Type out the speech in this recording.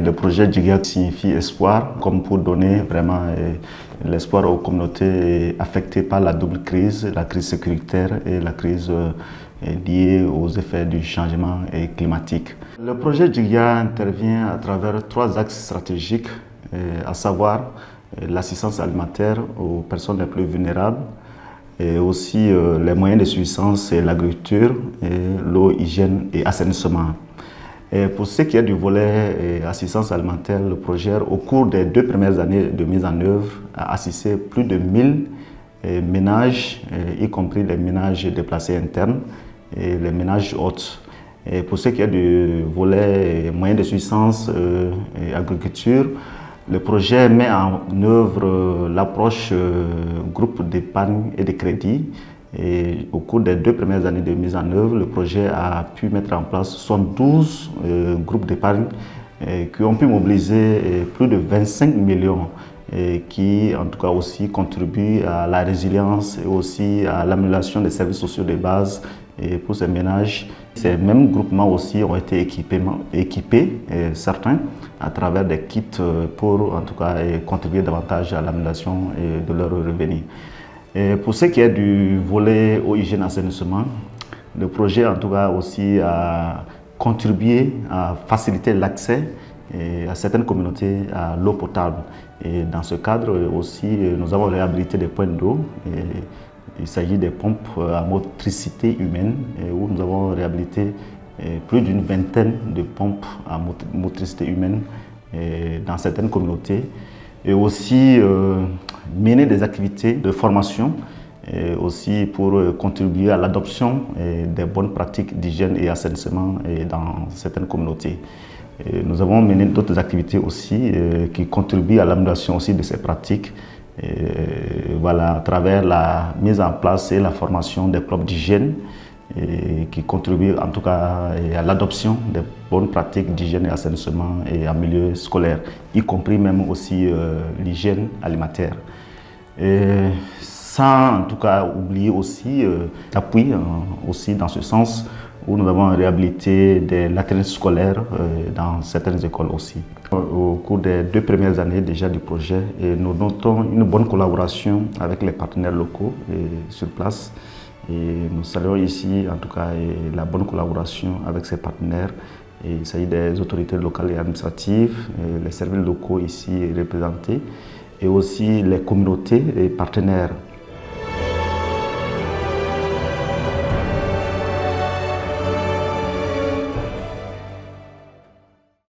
Le projet Djigia signifie espoir, comme pour donner vraiment l'espoir aux communautés affectées par la double crise, la crise sécuritaire et la crise liée aux effets du changement climatique. Le projet Djigia intervient à travers 3 axes stratégiques, à savoir l'assistance alimentaire aux personnes les plus vulnérables, et aussi les moyens de subsistance et l'agriculture, l'eau, hygiène et assainissement. Et pour ce qui est du volet assistance alimentaire, le projet, au cours des 2 premières années de mise en œuvre, a assisté plus de 1000 ménages, y compris les ménages déplacés internes et les ménages hôtes. Et pour ce qui est du volet moyens de subsistance et agriculture, le projet met en œuvre l'approche groupe d'épargne et de crédit. Et au cours des 2 premières années de mise en œuvre, le projet a pu mettre en place 72 groupes d'épargne qui ont pu mobiliser plus de 25 millions qui en tout cas aussi contribuent à la résilience et aussi à l'amélioration des services sociaux de base et pour ces ménages. Ces mêmes groupements aussi ont été équipés certains, à travers des kits pour en tout cas contribuer davantage à l'amélioration de leurs revenus. Et pour ce qui est du volet eau, hygiène, assainissement, le projet en tout cas aussi a contribué à faciliter l'accès à certaines communautés à l'eau potable. Et dans ce cadre aussi, nous avons réhabilité des points d'eau. Il s'agit des pompes à motricité humaine où nous avons réhabilité plus d'une vingtaine de pompes à motricité humaine dans certaines communautés. Et aussi mener des activités de formation et aussi pour contribuer à l'adoption des bonnes pratiques d'hygiène et assainissement dans certaines communautés. Et nous avons mené d'autres activités aussi qui contribuent à l'amélioration aussi de ces pratiques. Voilà, à travers la mise en place et la formation des clubs d'hygiène qui contribuent en tout cas à l'adoption des bonnes pratiques d'hygiène et assainissement et en milieu scolaire, y compris même aussi l'hygiène alimentaire. Et sans en tout cas oublier aussi l'appui aussi dans ce sens où nous avons réhabilité des latrines scolaires dans certaines écoles aussi. Au cours des 2 premières années déjà du projet, nous notons une bonne collaboration avec les partenaires locaux sur place. Et nous saluons ici en tout cas la bonne collaboration avec ces partenaires. Et il s'agit des autorités locales et administratives, les services locaux ici représentés, et aussi les communautés et partenaires.